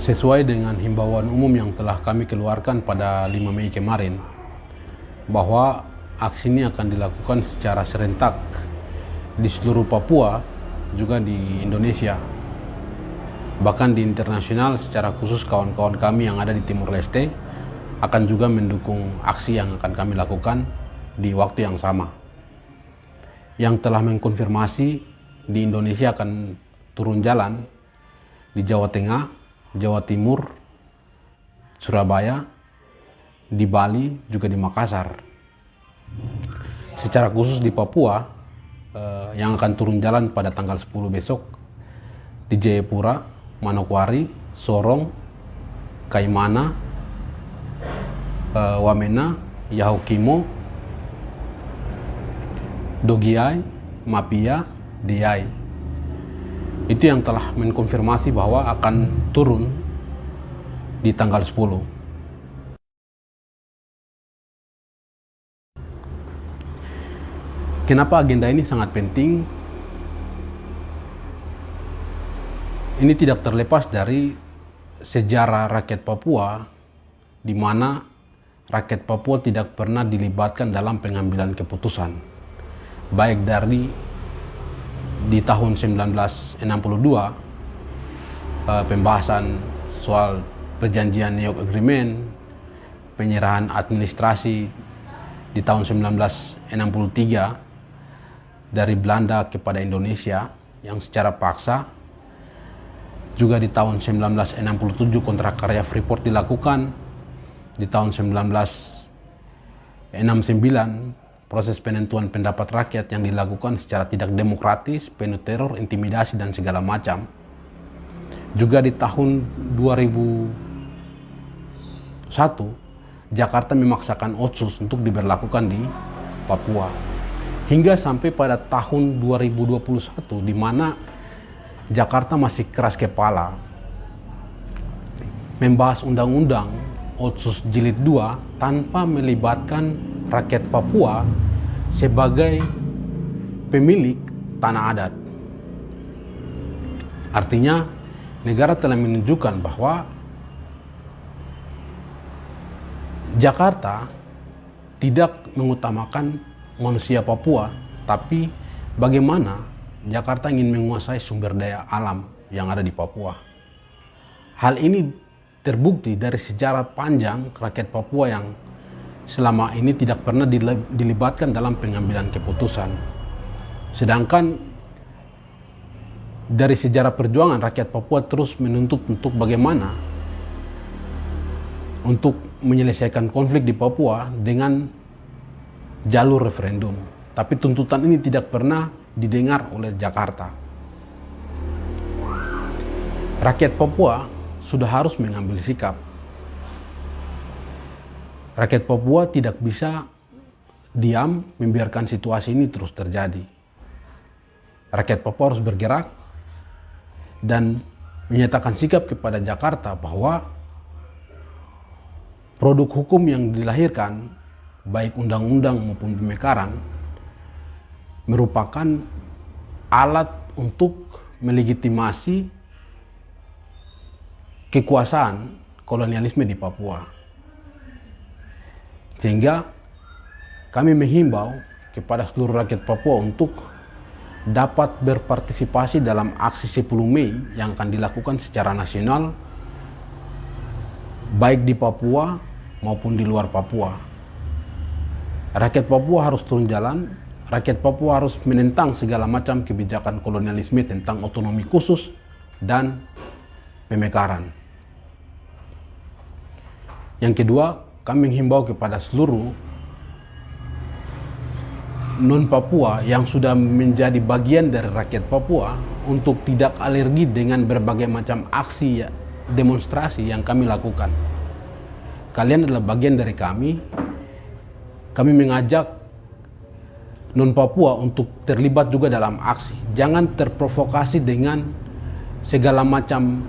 Sesuai dengan himbauan umum yang telah kami keluarkan pada 5 Mei kemarin, bahwa aksi ini akan dilakukan secara serentak di seluruh Papua, juga di Indonesia, bahkan di internasional. Secara khusus kawan-kawan kami yang ada di Timur Leste akan juga mendukung aksi yang akan kami lakukan di waktu yang sama. Yang telah mengkonfirmasi di Indonesia akan turun jalan di Jawa Tengah, Jawa Timur, Surabaya, di Bali, juga di Makassar. Secara khusus di Papua, yang akan turun jalan pada tanggal 10 besok di Jayapura, Manokwari, Sorong, Kaimana, Wamena, Yahukimo, Dogiai, Mapia, Diai. Itu yang telah mengkonfirmasi bahwa akan turun di tanggal 10. Kenapa agenda ini sangat penting? Ini tidak terlepas dari sejarah rakyat Papua, di mana rakyat Papua tidak pernah dilibatkan dalam pengambilan keputusan, baik dari di tahun 1962 pembahasan soal perjanjian New York Agreement, penyerahan administrasi di tahun 1963 dari Belanda kepada Indonesia yang secara paksa, juga di tahun 1967 kontrak karya Freeport dilakukan, di tahun 1969 proses penentuan pendapat rakyat yang dilakukan secara tidak demokratis, penuh teror, intimidasi, dan segala macam. Juga di tahun 2001, Jakarta memaksakan Otsus untuk diberlakukan di Papua. Hingga sampai pada tahun 2021, di mana Jakarta masih keras kepala membahas undang-undang Otsus Jilid 2 tanpa melibatkan rakyat Papua sebagai pemilik tanah adat. Artinya, negara telah menunjukkan bahwa Jakarta tidak mengutamakan manusia Papua, tapi bagaimana Jakarta ingin menguasai sumber daya alam yang ada di Papua. Hal ini terbukti dari sejarah panjang rakyat Papua yang selama ini tidak pernah dilibatkan dalam pengambilan keputusan. Sedangkan dari sejarah perjuangan rakyat Papua terus menuntut untuk bagaimana untuk menyelesaikan konflik di Papua dengan jalur referendum. Tapi tuntutan ini tidak pernah didengar oleh Jakarta. Rakyat Papua sudah harus mengambil sikap. Rakyat Papua tidak bisa diam membiarkan situasi ini terus terjadi. Rakyat Papua harus bergerak dan menyatakan sikap kepada Jakarta bahwa produk hukum yang dilahirkan, baik undang-undang maupun pemekaran, merupakan alat untuk melegitimasi kekuasaan kolonialisme di Papua. Sehingga kami menghimbau kepada seluruh rakyat Papua untuk dapat berpartisipasi dalam aksi 10 Mei yang akan dilakukan secara nasional, baik di Papua maupun di luar Papua. Rakyat Papua harus turun jalan, rakyat Papua harus menentang segala macam kebijakan kolonialisme tentang otonomi khusus dan pemekaran. Yang kedua, kami menghimbau kepada seluruh non-Papua yang sudah menjadi bagian dari rakyat Papua untuk tidak alergi dengan berbagai macam aksi demonstrasi yang kami lakukan. Kalian adalah bagian dari kami. Kami mengajak non-Papua untuk terlibat juga dalam aksi. Jangan terprovokasi dengan segala macam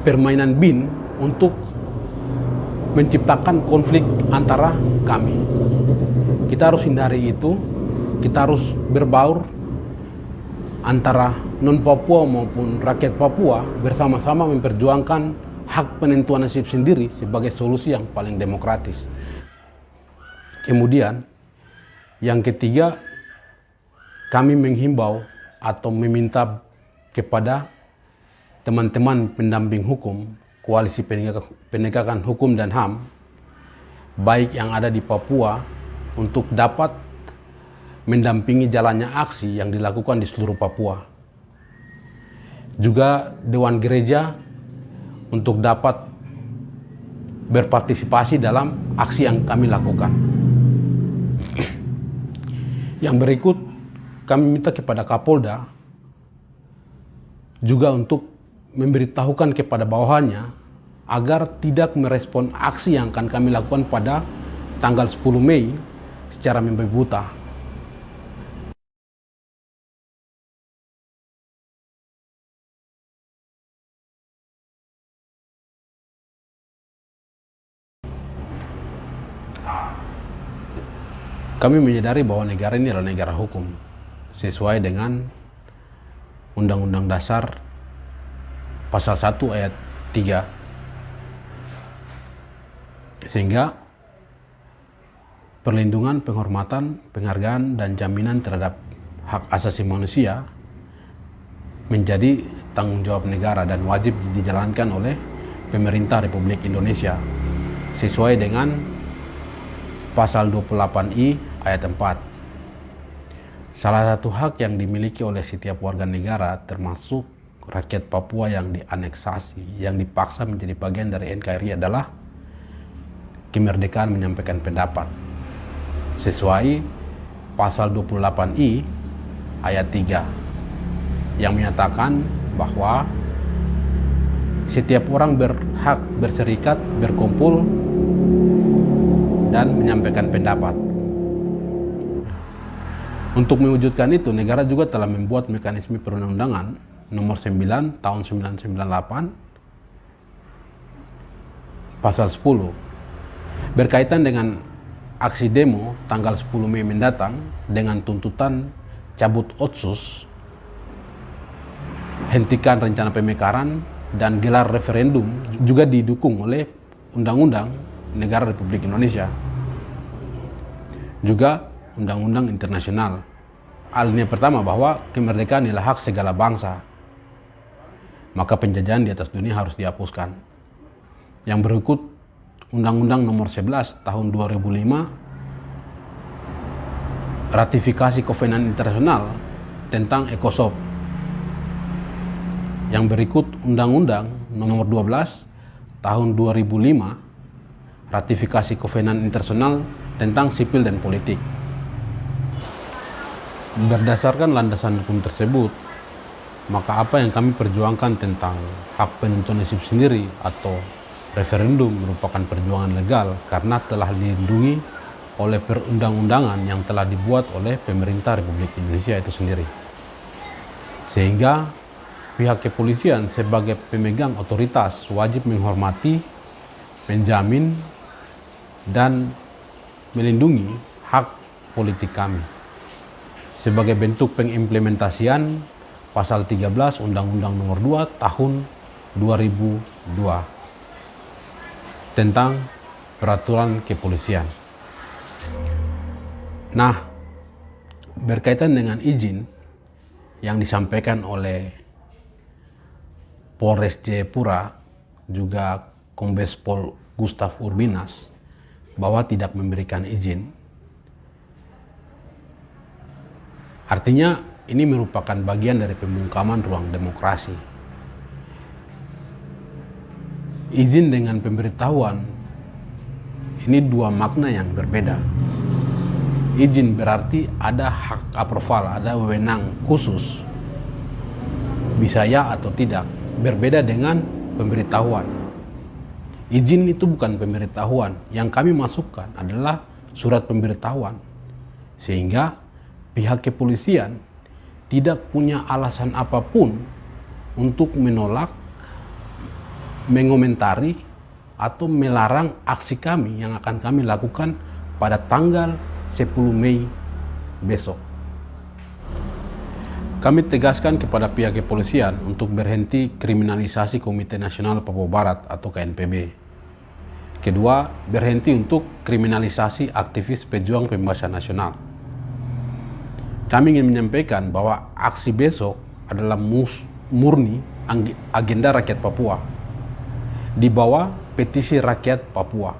permainan bin untuk menciptakan konflik antara kami. Kita harus hindari itu. Kita harus berbaur antara non-Papua maupun rakyat Papua bersama-sama memperjuangkan hak penentuan nasib sendiri sebagai solusi yang paling demokratis. Kemudian, yang ketiga, kami menghimbau atau meminta kepada teman-teman pendamping hukum, Koalisi Penegakan Hukum dan HAM, baik yang ada di Papua, untuk dapat mendampingi jalannya aksi yang dilakukan di seluruh Papua. Juga Dewan Gereja untuk dapat berpartisipasi dalam aksi yang kami lakukan. Yang berikut, kami minta kepada Kapolda juga untuk memberitahukan kepada bawahannya agar tidak merespon aksi yang akan kami lakukan pada tanggal 10 Mei secara membabi buta. Kami menyadari bahwa negara ini adalah negara hukum sesuai dengan Undang-Undang Dasar Pasal 1 ayat 3, sehingga perlindungan, penghormatan, penghargaan, dan jaminan terhadap hak asasi manusia menjadi tanggung jawab negara dan wajib dijalankan oleh pemerintah Republik Indonesia sesuai dengan Pasal 28I ayat 4. Salah satu hak yang dimiliki oleh setiap warga negara, termasuk rakyat Papua yang dianeksasi, yang dipaksa menjadi bagian dari NKRI, adalah kemerdekaan menyampaikan pendapat sesuai Pasal 28I ayat 3 yang menyatakan bahwa setiap orang berhak berserikat, berkumpul, dan menyampaikan pendapat. Untuk mewujudkan itu, negara juga telah membuat mekanisme perundang-undangan nomor 9 tahun 1998 pasal 10 berkaitan dengan aksi demo tanggal 10 Mei mendatang dengan tuntutan cabut Otsus, hentikan rencana pemekaran, dan gelar referendum juga didukung oleh Undang-Undang Negara Republik Indonesia, juga undang-undang internasional. Alinea pertama bahwa kemerdekaan adalah hak segala bangsa, maka penjajahan di atas dunia harus dihapuskan. Yang berikut, Undang-Undang Nomor 11 Tahun 2005, ratifikasi Kovenan Internasional tentang ECOSOC. Yang berikut, Undang-Undang Nomor 12 Tahun 2005, ratifikasi Kovenan Internasional tentang sipil dan politik. Berdasarkan landasan hukum tersebut, maka apa yang kami perjuangkan tentang hak penentuan nasib sendiri atau referendum merupakan perjuangan legal karena telah dilindungi oleh perundang-undangan yang telah dibuat oleh pemerintah Republik Indonesia itu sendiri. Sehingga pihak kepolisian sebagai pemegang otoritas wajib menghormati, menjamin, dan melindungi hak politik kami sebagai bentuk pengimplementasian Pasal 13 Undang-Undang Nomor 2 Tahun 2002 tentang peraturan kepolisian. Nah, berkaitan dengan izin yang disampaikan oleh Polres Jayapura, juga Kombes Pol Gustav Urbinas, bahwa tidak memberikan izin. Artinya ini merupakan bagian dari pembungkaman ruang demokrasi. Izin dengan pemberitahuan ini dua makna yang berbeda. Izin berarti ada hak approval, ada wewenang khusus, bisa ya atau tidak. Berbeda dengan pemberitahuan. Izin itu bukan pemberitahuan, yang kami masukkan adalah surat pemberitahuan, sehingga pihak kepolisian tidak punya alasan apapun untuk menolak, mengomentari, atau melarang aksi kami yang akan kami lakukan pada tanggal 10 Mei besok. Kami tegaskan kepada pihak kepolisian untuk berhenti kriminalisasi Komite Nasional Papua Barat atau KNPB. Kedua, berhenti untuk kriminalisasi aktivis pejuang pembebasan nasional. Kami ingin menyampaikan bahwa aksi besok adalah murni agenda rakyat Papua di bawah petisi rakyat Papua.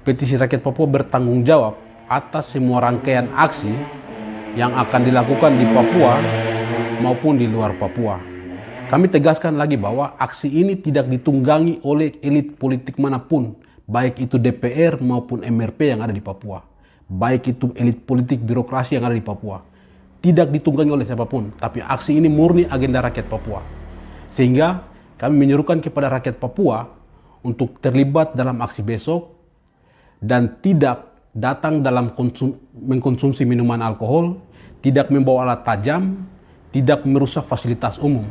Petisi rakyat Papua bertanggung jawab atas semua rangkaian aksi yang akan dilakukan di Papua maupun di luar Papua. Kami tegaskan lagi bahwa aksi ini tidak ditunggangi oleh elit politik manapun, baik itu DPR maupun MRP yang ada di Papua, baik itu elit politik birokrasi yang ada di Papua. Tidak ditunggangi oleh siapapun, tapi aksi ini murni agenda rakyat Papua. Sehingga kami menyerukan kepada rakyat Papua untuk terlibat dalam aksi besok dan tidak datang dalam mengkonsumsi minuman alkohol, tidak membawa alat tajam, tidak merusak fasilitas umum.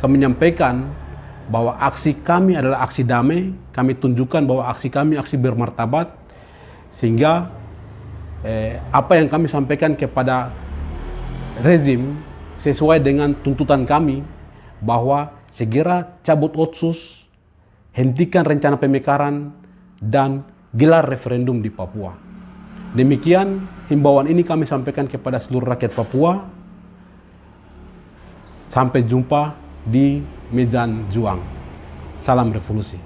Kami menyampaikan bahwa aksi kami adalah aksi damai, kami tunjukkan bahwa aksi kami aksi bermartabat, sehingga apa yang kami sampaikan kepada rezim sesuai dengan tuntutan kami bahwa segera cabut Otsus, hentikan rencana pemekaran, dan gelar referendum di Papua. Demikian himbauan ini kami sampaikan kepada seluruh rakyat Papua. Sampai jumpa di medan juang. Salam revolusi.